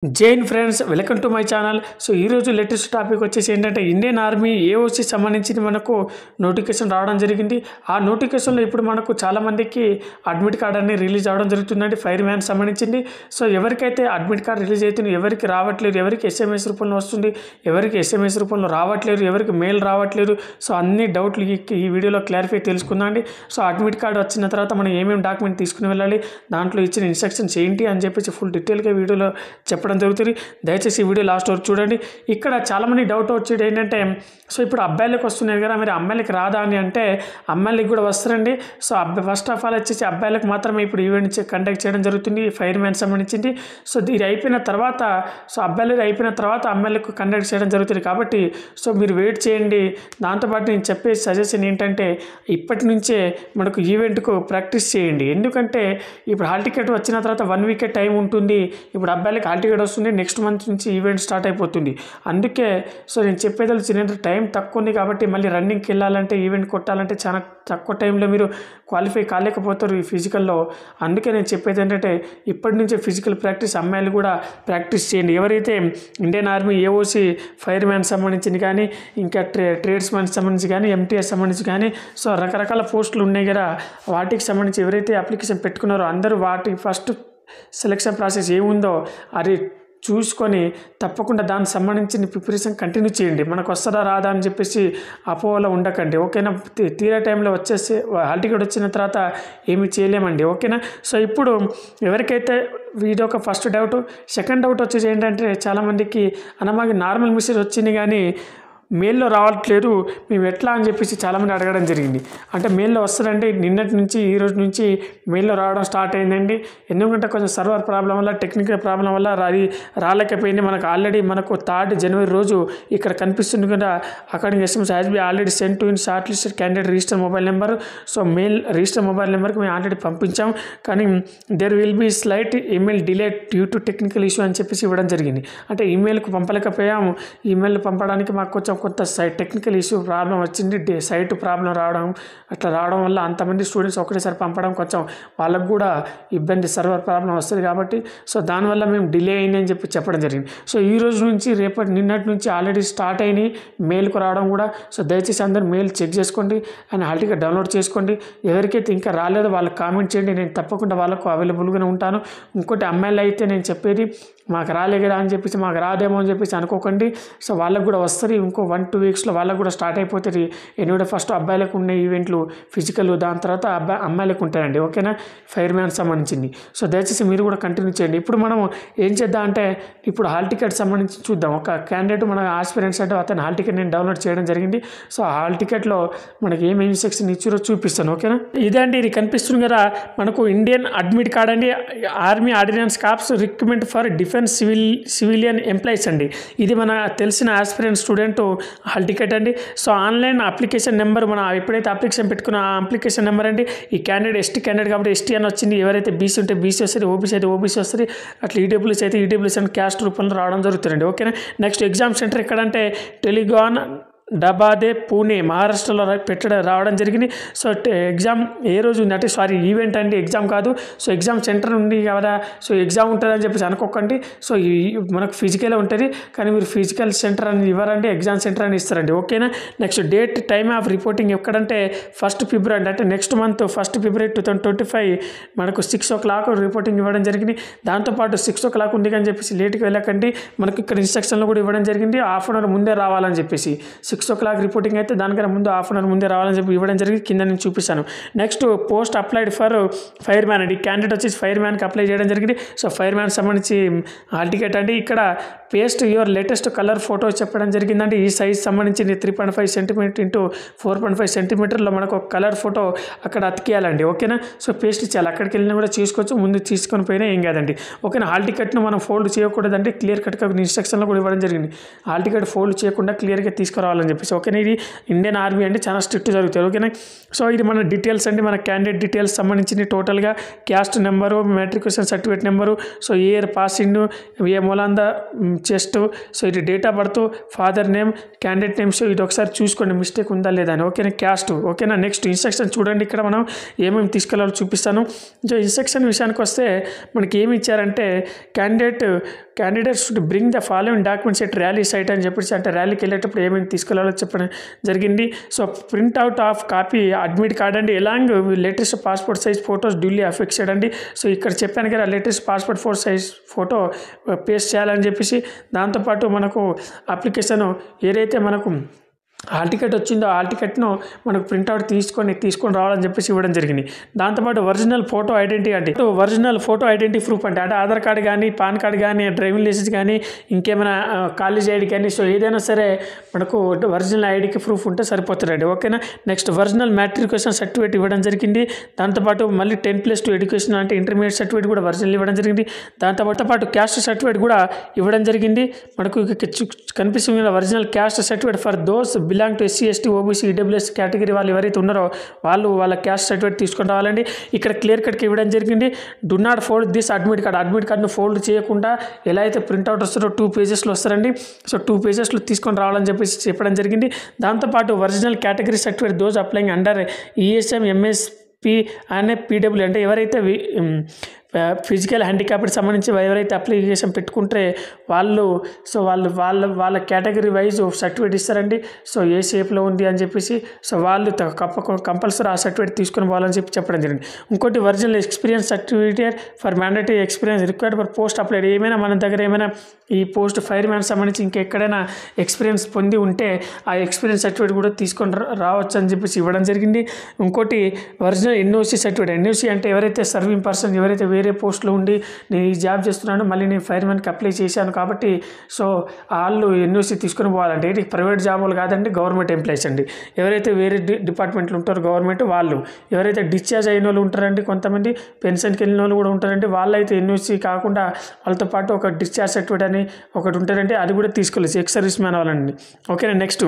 Jain friends welcome to my channel. So ఈరోజు latest topic వచ్చేసి ఏంటంటే ఇండియన్ ఆర్మీ ఏఓసి సంబంధించి మనకు నోటిఫికేషన్ రావడం జరిగింది. ఆ నోటిఫికేషన్లో ఇప్పుడు మనకు చాలామందికి అడ్మిట్ కార్డ్ అనేది రిలీజ్ అవ్వడం జరుగుతుందండి, ఫైర్ మ్యాన్ సంబంధించింది. సో ఎవరికైతే అడ్మిట్ కార్డ్ రిలీజ్ అవుతుంది, ఎవరికి రావట్లేదు, ఎవరికి ఎస్ఎంఎస్ రూపంలో వస్తుంది, ఎవరికి ఎస్ఎంఎస్ రూపంలో రావట్లేదు, ఎవరికి మెయిల్ రావట్లేదు, సో అన్ని డౌట్లు ఈ వీడియోలో క్లారిఫై తెలుసుకుందాండి. సో అడ్మిట్ కార్డ్ వచ్చిన తర్వాత మనం ఏమేమి డాక్యుమెంట్ తీసుకుని వెళ్ళాలి, దాంట్లో ఇచ్చిన ఇన్స్ట్రక్షన్స్ ఏంటి అని చెప్పేసి ఫుల్ డీటెయిల్గా వీడియోలో చెప్పడం జరుగుతుంది. దయచేసి ఈ వీడియో లాస్ట్ వరకు చూడండి. ఇక్కడ చాలామంది డౌట్ వచ్చేది ఏంటంటే, సో ఇప్పుడు అబ్బాయిలకు వస్తున్నాయి కదా, మరి అమ్మాయిలకి రాదా అని అంటే అమ్మాయిలకి కూడా వస్తారండి. సో ఫస్ట్ ఆఫ్ ఆల్ వచ్చేసి అబ్బాయిలకు మాత్రమే ఇప్పుడు ఈవెంట్ కండక్ట్ చేయడం జరుగుతుంది, ఫైర్ మ్యాన్ సంబంధించింది. సో ఇది అయిపోయిన తర్వాత, సో అబ్బాయిలు అయిపోయిన తర్వాత అమ్మాయిలకు కండక్ట్ చేయడం జరుగుతుంది. కాబట్టి సో మీరు వెయిట్ చేయండి. దాంతోపాటు నేను చెప్పే సజెషన్ ఏంటంటే, ఇప్పటి నుంచే మనకు ఈవెంట్కు ప్రాక్టీస్ చేయండి. ఎందుకంటే ఇప్పుడు హాల్ టికెట్ వచ్చిన తర్వాత 1 వీక్ టైం ఉంటుంది. ఇప్పుడు అబ్బాయిలకి హాల్ టికెట్ వస్తుంది, నెక్స్ట్ మంత్ నుంచి ఈవెంట్ స్టార్ట్ అయిపోతుంది. అందుకే సో నేను చెప్పేది టైం తక్కువ ఉంది కాబట్టి మళ్ళీ రన్నింగ్కి వెళ్ళాలంటే, ఈవెంట్ కొట్టాలంటే చాలా తక్కువ టైంలో మీరు క్వాలిఫై కాలేకపోతారు ఈ ఫిజికల్లో. అందుకే నేను చెప్పేది ఏంటంటే, ఇప్పటి నుంచే ఫిజికల్ ప్రాక్టీస్ అమ్మాయిలు కూడా ప్రాక్టీస్ చేయండి. ఎవరైతే Indian army AOC fire man సంబంధించింది కానీ, ఇంకా ట్రేడ్స్ మ్యాన్ సంబంధించి కానీ, ఎంటీఎస్ సంబంధించి కానీ, సో రకరకాల పోస్టులు ఉన్నాయి కదా, వాటికి సంబంధించి ఎవరైతే అప్లికేషన్ పెట్టుకున్నారో అందరూ వాటి ఫస్ట్ సెలక్షన్ ప్రాసెస్ ఏముందో అది చూసుకొని తప్పకుండా దానికి సంబంధించిన ప్రిపరేషన్ కంటిన్యూ చేయండి. మనకు వస్తుందా రాదా అని చెప్పేసి అపోహలో ఉండకండి, ఓకేనా. తీరే టైంలో వచ్చేసి హాల్ టికెట్ వచ్చిన తర్వాత ఏమీ చేయలేమండి, ఓకేనా. సో ఇప్పుడు ఎవరికైతే వీడియో ఒక ఫస్ట్ డౌట్, సెకండ్ డౌట్ వచ్చేసి ఏంటంటే, చాలామందికి అన్న మాకు నార్మల్ మెసేజ్ వచ్చింది కానీ మెయిల్లో రావట్లేదు, మేము ఎట్లా అని చెప్పేసి చాలామంది అడగడం జరిగింది. అంటే మెయిల్లో వస్తుందండి, నిన్నటి నుంచి ఈ రోజు నుంచి మెయిల్లో రావడం స్టార్ట్ అయిందండి. ఎందుకంటే కొంచెం సర్వర్ ప్రాబ్లం వల్ల, టెక్నికల్ ప్రాబ్లం వల్ల రాలేకపోయింది. మనకు ఆల్రెడీ 3 జనవరి రోజు ఇక్కడ కనిపిస్తుంది కదా, according SMS has be already send to in short listed candidate register mobile number. So mail register mobile నెంబర్కి మేము ఆల్రెడీ పంపించాం, కానీ there will be slight email delay due to technical issue అని చెప్పేసి ఇవ్వడం జరిగింది. అంటే ఈమెయిల్కి పంపలేకపోయాము, ఈమెయిల్ పంపడానికి మాకు కొంత టెక్నికల్ ఇష్యూ ప్రాబ్లం వచ్చింది, సైట్ ప్రాబ్లం రావడం వల్ల అంతమంది స్టూడెంట్స్ ఒకటేసారి పంపడం కొంచెం వాళ్ళకు కూడా ఇబ్బంది, సర్వర్ ప్రాబ్లం వస్తుంది కాబట్టి సో దానివల్ల మేము డిలే అయిందని చెప్పడం జరిగింది. సో ఈ రోజు నుంచి నిన్నటి నుంచి ఆల్రెడీ స్టార్ట్ అయినాయి మెయిల్కు రావడం కూడా. సో దయచేసి అందరూ మెయిల్ చెక్ చేసుకోండి అండ్ హాల్ టికెట్ డౌన్లోడ్ చేసుకోండి. ఎవరికైతే ఇంకా రాలేదో వాళ్ళకి కామెంట్ చేయండి, నేను తప్పకుండా వాళ్ళకు అవైలబుల్గానే ఉంటాను. ఇంకోటి అమ్మాయిలు అయితే నేను చెప్పేది, మాకు రాలేదా అని చెప్పేసి, మాకు రాదేమో అని చెప్పేసి అనుకోకండి. సో వాళ్ళకు కూడా వస్తుంది, ఇంకో 1-2 వీక్స్లో వాళ్ళకు కూడా స్టార్ట్ అయిపోతుంది. ఎందుకంటే ఫస్ట్ అబ్బాయిలకు ఉన్న ఈవెంట్లు ఫిజికల్, దాని తర్వాత అమ్మాయిలకు ఉంటాయండి, ఓకేనా, ఫైర్ మ్యాన్ సంబంధించింది. సో దయచేసి మీరు కూడా కంటిన్యూ చేయండి. ఇప్పుడు మనం ఏం చేద్దాం అంటే, ఇప్పుడు హాల్ టికెట్ సంబంధించి చూద్దాం. ఒక క్యాండిడేట్ మన ఆస్పిరెంట్స్ అంటే అతను హాల్ టికెట్ నేను డౌన్లోడ్ చేయడం జరిగింది. సో హాల్ టికెట్లో మనకి ఏమేమి సెక్షన్ ఇచ్చారో చూపిస్తాను, ఓకేనా. ఇదే అండి, ఇది కనిపిస్తుంది కదా మనకు ఇండియన్ అడ్మిట్ కార్డ్ అండి, army ordnance corps recruitment for defence civilian employees అండి. ఇది మన తెలిసిన ఆస్పిరెంట్ స్టూడెంట్ హాల్ టికెట్ అండి. సో ఆన్లైన్ అప్లికేషన్ నెంబర్, మనం ఎప్పుడైతే అప్లికేషన్ పెట్టుకున్న ఆ అప్లికేషన్ నెంబర్ అండి. ఈ క్యాండిడేట్ ఎస్టీ క్యాండిడేట్ కాబట్టి ఎస్టీ అని వచ్చింది, ఎవరైతే బీసీ ఉంటే బీసీ వస్తుంది, ఓబీసీ అయితే ఓబీసీ వస్తుంది, అట్లా ఈడబ్ల్యూఎస్ అయితే ఈడబ్ల్యూఎస్ అని క్యాస్ట్ రూపంలో రావడం జరుగుతుందండి, ఓకేనా. నెక్స్ట్ ఎగ్జామ్ సెంటర్ ఎక్కడంటే టెలిగాన్ డబాదే పూణే మహారాష్ట్రలో రావడం జరిగింది. సో ఎగ్జామ్ ఏ రోజు ఉంది అంటే, ఈవెంట్ అండి, ఎగ్జామ్ కాదు. సో ఎగ్జామ్ సెంటర్ ఉంది కదా, సో ఎగ్జామ్ ఉంటుందని చెప్పేసి అనుకోకండి. సో మనకు ఫిజికల్ ఉంటుంది కానీ మీరు ఫిజికల్ సెంటర్ అని ఇవ్వరండి, ఎగ్జామ్ సెంటర్ అని ఇస్తారండి, ఓకేనా. Next date time of reporting ఎక్కడంటే 1 ఫిబ్రవరి అంటే నెక్స్ట్ మంత్ 1 ఫిబ్రవరి 2025 మనకు 6 o'clock రిపోర్టింగ్ ఇవ్వడం జరిగింది. దాంతోపాటు 6 o'clock ఉంది అని చెప్పేసి లేట్గా వెళ్ళకండి, మనకి ఇక్కడ ఇన్స్ట్రక్షన్లో కూడా ఇవ్వడం జరిగింది, హాఫ్ అన్ అవర్ ముందే రావాలని చెప్పేసి. 6 o'clock రిపోర్టింగ్ అయితే దానికన్నా ముందు హాఫ్ అన్ అవర్ ముందే రావాలని చెప్పి ఇవ్వడం జరిగింది, కింద నేను చూపిస్తాను. Next post applied for fireman అండి, క్యాండిడేట్ వచ్చేసి ఫైర్ మ్యాన్కి అప్లై చేయడం జరిగింది. సో ఫైర్ మ్యాన్ సంబంధించి హాల్ టికెట్ అండి. ఇక్కడ paste your latest colour photo చెప్పడం జరిగిందండి. ఈ సైజ్ సంబంధించి 3.5 సెంటీమీటర్ ఇంటూ 4.5 సెంటీమీటర్లో మనకు ఒక కలర్ ఫోటో అక్కడ అతికేయాలండి, ఓకేనా. సో పేస్ట్ చేయాలి, అక్కడికి వెళ్ళినా కూడా చేసుకోవచ్చు, ముందు తీసుకొని పోయినా ఏం కాదండి, ఓకేనా. హాల్ టికెట్ను మనం ఫోల్డ్ చేయకూడదండి, క్లియర్ కట్గా ఇన్స్ట్రక్షన్లో కూడా ఇవ్వడం జరిగింది. హాల్ టికెట్ ఫోల్డ్ చేయకుండా క్లియర్గా తీసుకురావాలని చెప్పేసి, ఓకేనా. ఇది ఇండియన్ ఆర్మీ అండి, చాలా స్ట్రిక్ట్ జరుగుతుంది, ఓకేనా. సో ఇది మన డీటెయిల్స్ అండి, మన క్యాండిడేట్ డీటెయిల్స్ సంబంధించి టోటల్గా caste number, matriculation certificate number, so year passing, ఏ మూలాంద చెస్ట్, సో ఇది date of birth, father name, candidate name. So ఇది ఒకసారి చూసుకోండి మిస్టేక్ ఉందా లేదా అని. ఓకేనా, క్యాస్ట్. ఓకేనా, నెక్స్ట్ ఇన్స్ట్రక్షన్ చూడండి. ఇక్కడ మనం ఏమేమి తీసుకెళ్ళాలో చూపిస్తాను. సో ఇన్స్ట్రక్షన్ విషయానికి వస్తే మనకి ఏమి ఇచ్చారంటే candidate should bring the following documents at rally site అని చెప్పేసి, అంటే ర్యాలీకి వెళ్ళేటప్పుడు ఏమేమి తీసుకెళ్లాలో చెప్పడం జరిగింది. So printout of copy admit card అండి, along latest passport size photos duly affixed అండి. సో ఇక్కడ చెప్పాను కదా latest passport size photo paste చేయాలని చెప్పేసి. దాంతోపాటు మనకు అప్లికేషన్ ఏదైతే మనకు హాల్ టికెట్ వచ్చిందో హాల్ టికెట్ను మనకు ప్రింట్అవుట్ తీసుకొని రావాలని చెప్పేసి ఇవ్వడం జరిగింది. దాంతోపాటు ఒరిజినల్ ఫోటో ఐడెంటిటీ అంటే ప్రూఫ్ అంటే ఆధార్ కార్డు కానీ, పాన్ కార్డు కానీ, డ్రైవింగ్ లైసెన్స్ కానీ, ఇంకేమైనా కాలేజ్ ఐడి కానీ, సో ఏదైనా సరే మనకు ఒరిజినల్ ఐడికి ప్రూఫ్ ఉంటే సరిపోతుందండి. ఓకేనా, నెక్స్ట్ ఒరిజినల్ మ్యాట్రికులేషన్ సర్టిఫికేట్ ఇవ్వడం జరిగింది. దాంతోపాటు మళ్ళీ 10+2 ఎడ్యుకేషన్ అంటే ఇంటర్మీడియట్ సర్టిఫికేట్ కూడా ఒరిజినల్ ఇవ్వడం జరిగింది. దాంతోపాటు క్యాస్ట్ సర్టిఫికేట్ కూడా ఇవ్వడం జరిగింది. మనకు కనిపిస్తుంది original caste certificate for those belong to SC, ST, OBC, EWS category వాళ్ళు ఎవరైతే ఉన్నారో వాళ్ళ క్యాస్ట్ సర్టిఫికేట్ తీసుకొని రావాలండి. ఇక్కడ క్లియర్ కట్గా ఇవ్వడం జరిగింది. Do not fold this admit కార్డ్ను ఫోల్డ్ చేయకుండా ఎలా అయితే ప్రింట్అవుట్ వస్తారో 2 పేజెస్లో వస్తారండి. సో 2 పేజెస్లో తీసుకొని రావాలని చెప్పేసి చెప్పడం జరిగింది. దాంతోపాటు original category certificate those applying under ESM, MSP and PW అంటే ఎవరైతే ఫిజికల్ హ్యాండిక్యాప్కి సంబంధించి ఎవరైతే అప్లికేషన్ పెట్టుకుంటే వాళ్ళ కేటగిరీ వైజ్ సర్టిఫికేట్ ఇస్తారండి. సో ఏ షేప్లో ఉంది అని చెప్పేసి సో వాళ్ళు కంపల్సరీ ఆ సర్టిఫికేట్ తీసుకొని పోవాలని చెప్పడం జరిగింది. ఇంకోటి original experience certificate for mandatory experience required for post applied. ఏమైనా మన దగ్గర ఏమైనా ఈ పోస్ట్ ఫైర్మ్యాన్ సంబంధించి ఇంకెక్కడైనా ఎక్స్పీరియన్స్ పొంది ఉంటే ఆ ఎక్స్పీరియన్స్ సర్టిఫికేట్ కూడా తీసుకొని రావచ్చు అని చెప్పేసి ఇవ్వడం జరిగింది. ఇంకోటి ఒరిజినల్ NOC సర్టిఫికేట్. NOC అంటే ఎవరైతే సర్వింగ్ పర్సన్, ఎవరైతే వేరే పోస్ట్లో ఉండి నేను ఈ జాబ్ చేస్తున్నాను, మళ్ళీ నేను ఫైర్మ్యాన్కి అప్లై చేశాను కాబట్టి సో వాళ్ళు NOC తీసుకొని పోవాలంటే ఇది ప్రైవేట్ జాబ్ వాళ్ళు కాదండి, గవర్నమెంట్ ఎంప్లాయీస్ అండి. ఎవరైతే వేరే డిపార్ట్మెంట్లో ఉంటారో గవర్నమెంట్ వాళ్ళు, ఎవరైతే డిశ్చార్జ్ అయిన వాళ్ళు ఉంటారండి, కొంతమంది పెన్షన్కి వెళ్ళిన వాళ్ళు కూడా ఉంటారండి, వాళ్ళైతే NOC కాకుండా వాళ్ళతో పాటు ఒక డిశ్చార్జ్ సర్టిఫికేట్ అని ఒకటి ఉంటుందండి, అది కూడా తీసుకోలేదు ఎక్స్ సర్వీస్ మ్యాన్ వాళ్ళండి. ఓకేనా, next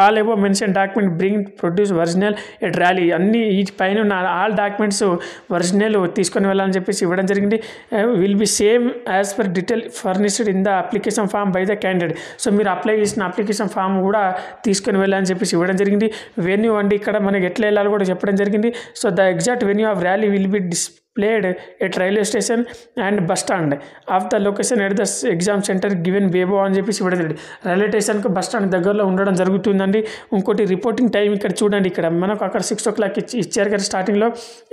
all above mention document produce original at rally. అన్ని ఈ పైన ఉన్న ఆల్ డాక్యుమెంట్స్ ఒరిజినల్ తీసుకొని వెళ్ళాలని చెప్పేసి ఇవ్వడం జరిగింది. Will be same as per detail furnished in the application form by the candidate. So మీరు అప్లై చేసిన అప్లికేషన్ ఫామ్ కూడా తీసుకొని వెళ్ళాలని చెప్పేసి ఇవ్వడం జరిగింది. వెన్యూ అండి, ఇక్కడ మనకి ఎట్లా వెళ్ళాలో కూడా చెప్పడం జరిగింది. So the exact venue of rally will be displayed at railway station and bus stand of the location at the exam center given below అని చెప్పేసి ఇవ్వడం జరిగింది. రైల్వే స్టేషన్కి బస్ స్టాండ్ దగ్గరలో ఉండడం జరుగుతుందండి. ఇంకోటి రిపోర్టింగ్ టైం ఇక్కడ చూడండి, ఇక్కడ మనకు అక్కడ 6 o'clock ఇచ్చారు కదా స్టార్టింగ్లో,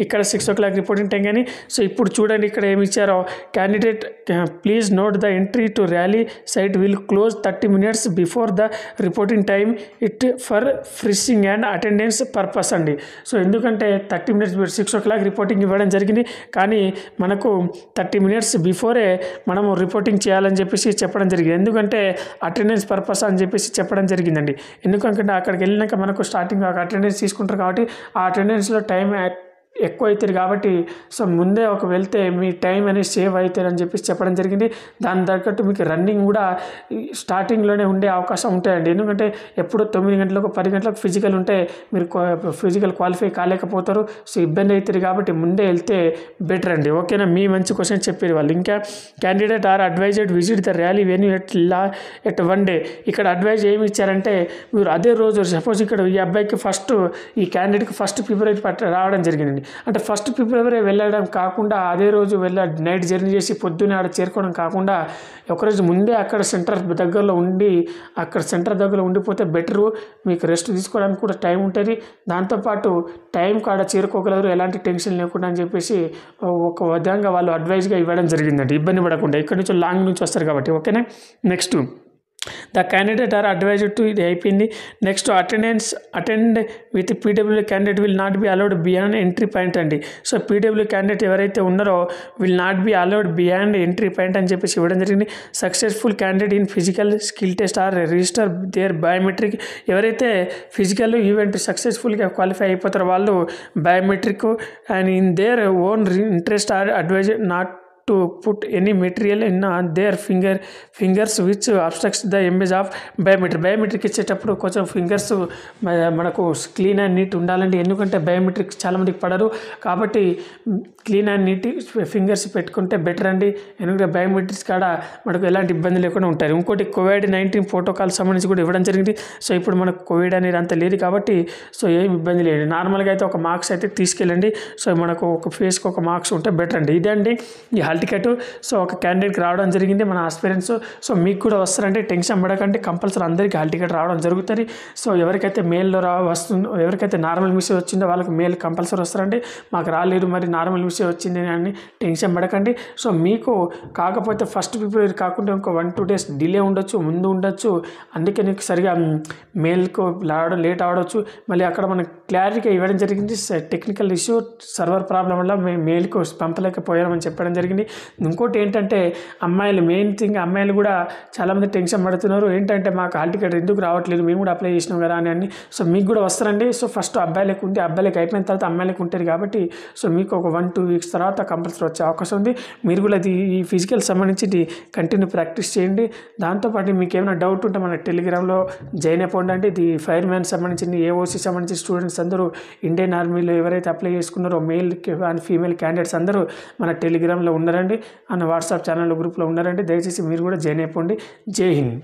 ఇక్కడ 6 o'clock రిపోర్టింగ్ టైం. కానీ సో ఇప్పుడు చూడండి ఇక్కడ ఏమి ఇచ్చారో, candidate please note the entry to rally site will close 30 minutes before the reporting time it for frisking and attendance purpose అండి. సో ఎందుకంటే 30 minutes 6 o'clock రిపోర్టింగ్ ఇవ్వడం జరిగింది, కానీ మనకు 30 minutes బిఫోరే మనము రిపోర్టింగ్ చేయాలని చెప్పేసి చెప్పడం జరిగింది. ఎందుకంటే అటెండెన్స్ పర్పస్ అని చెప్పేసి చెప్పడం జరిగిందండి. ఎందుకంటే అక్కడికి వెళ్ళినాక మనకు స్టార్టింగ్ అటెండెన్స్ తీసుకుంటారు కాబట్టి ఆ అటెండెన్స్లో టైం ఎక్కువ అవుతుంది కాబట్టి సో ముందే ఒక వెళ్తే మీ టైం అనేది సేవ్ అవుతుంది అని చెప్పేసి చెప్పడం జరిగింది. దాని తగ్గట్టు మీకు రన్నింగ్ కూడా స్టార్టింగ్లోనే ఉండే అవకాశం ఉంటాయండి. ఎందుకంటే ఎప్పుడో 9 గంటలకు 10 గంటలకు ఫిజికల్ ఉంటే మీరు ఫిజికల్ క్వాలిఫై కాలేకపోతారు, సో ఇబ్బంది అవుతుంది కాబట్టి ముందే వెళ్తే బెటర్ అండి. ఓకేనా, మీ మంచి క్వశ్చన్ చెప్పారు వాళ్ళు. ఇంకా candidate are advised visit the rally venue at 1 day. ఇక్కడ అడ్వైజ్ ఏమి ఇచ్చారంటే మీరు అదే రోజు సపోజ్ ఇక్కడ ఈ అబ్బాయికి ఈ క్యాండిడేట్కి 1 February రావడం జరిగిందండి. అంటే 1 February వెళ్ళడం కాకుండా అదే రోజు నైట్ జర్నీ చేసి పొద్దున్నే ఆడ చేరుకోవడం కాకుండా ఒకరోజు ముందే అక్కడ సెంటర్ దగ్గరలో ఉండిపోతే బెటరు. మీకు రెస్ట్ తీసుకోవడానికి కూడా టైం ఉంటుంది, దాంతోపాటు టైం కాడ చేరుకోగలరు ఎలాంటి టెన్షన్ లేకుండా అని చెప్పేసి ఒక విధంగా వాళ్ళు అడ్వైజ్గా ఇవ్వడం జరిగిందండి, ఇబ్బంది పడకుండా. ఇక్కడ నుంచి లాంగ్ నుంచి వస్తారు కాబట్టి. ఓకేనా, next the candidate are advised to, ఇది అయిపోయింది. Next attend with PW candidate will not be allowed beyond entry point అండి. సో PW క్యాండిడేట్ ఎవరైతే ఉన్నారో will not be allowed beyond entry point అని చెప్పేసి ఇవ్వడం జరిగింది. Successful candidate in physical skill test are register their biometric. ఎవరైతే physical event సక్సెస్ఫుల్గా qualify అయిపోతారో వాళ్ళు biometric and in their own interest are advise not to put any material in there fingers which obstructs the image of biometric ఇచ్చేటప్పుడు కొంచెం fingers మనకు clean and neat ఉండాలండి. ఎందుకంటే biometric చాలామందికి పడరు, కాబట్టి క్లీన్ అండ్ నీట్ ఫింగర్స్ పెట్టుకుంటే better అండి. ఎందుకంటే బయోమెట్రిక్స్ కాడ మనకు ఎలాంటి ఇబ్బంది లేకుండా ఉంటారు. ఇంకోటి కోవిడ్-19 ప్రోటోకాల్ సంబంధించి కూడా ఇవ్వడం జరిగింది. సో ఇప్పుడు మనకు కోవిడ్ అనేది అంత లేదు కాబట్టి సో ఏం ఇబ్బంది లేదు. నార్మల్గా అయితే ఒక మార్క్స్ అయితే తీసుకెళ్ళండి. సో మనకు ఒక ఫేస్కి ఒక మార్క్స్ ఉంటే బెటర్ అండి. ఇదే అండి ఈ హాల్ టికెట్. సో ఒక క్యాండిడేట్కి రావడం జరిగింది మన ఆస్పిరెంట్స్. సో మీకు కూడా వస్తారంటే టెన్షన్ పడకండి, కంపల్సరీ అందరికీ హాల్ టికెట్ రావడం జరుగుతుంది. సో ఎవరికైతే మెయిల్లో వస్తుందో, ఎవరికైతే నార్మల్ మెసేజ్ వచ్చిందో వాళ్ళకి మెయిల్ కంపల్సరీ వస్తారండి. మాకు రాలేదు మరి నార్మల్ మెసేజ్ వచ్చింది అని టెన్షన్ పడకండి. సో మీకు కాకపోతే ఫస్ట్ ఫిబ్రవరి కాకుండా ఇంకో 1-2 days డిలే ఉండొచ్చు, ముందు ఉండొచ్చు. అందుకే నీకు సరిగా మెయిల్కు రావడం లేట్ అవ్వచ్చు. మళ్ళీ అక్కడ మనకు క్లారిటీగా ఇవ్వడం జరిగింది. టెక్నికల్ ఇష్యూ, సర్వర్ ప్రాబ్లం వల్ల మేము మెయిల్కు పంపలేకపోయామని చెప్పడం జరిగింది. ఇంకోటి ఏంటంటే అమ్మాయిలు, మెయిన్ థింగ్ అమ్మాయిలు కూడా చాలామంది టెన్షన్ పడుతున్నారు. ఏంటంటే మాకు హాల్ టికెట్ ఎందుకు రావట్లేదు, మేము కూడా అప్లై చేసినాం కదా అని. సో మీకు కూడా వస్తారండి. సో ఫస్ట్ అబ్బాయిలకు ఉంది, అబ్బాయిలకు అయిపోయిన తర్వాత అమ్మాయిలకు ఉంటుంది కాబట్టి సో మీకు ఒక 1-2 weeks తర్వాత కంపల్సరీ వచ్చే అవకాశం ఉంది. మీరు కూడా ఈ ఫిజికల్ సంబంధించి కంటిన్యూ ప్రాక్టీస్ చేయండి. దాంతోపాటు మీకు ఏమైనా డౌట్ ఉంటే మన టెలిగ్రామ్లో జాయిన్ అయిపోండి. ఇది ఫైర్ మ్యాన్ సంబంధించిన ఏఓసి సంబంధించిన స్టూడెంట్స్ అందరూ ఇండియన్ ఆర్మీలో ఎవరైతే అప్లై చేసుకున్నారో మెయిల్ అండ్ ఫీమేల్ క్యాండిడేట్స్ అందరూ మన టెలిగ్రామ్లో ఉన్నారండి, అన్న వాట్సాప్ ఛానల్ గ్రూప్లో ఉన్నారండి. దయచేసి మీరు కూడా జాయిన్ అయిపోండి. జై హింద్.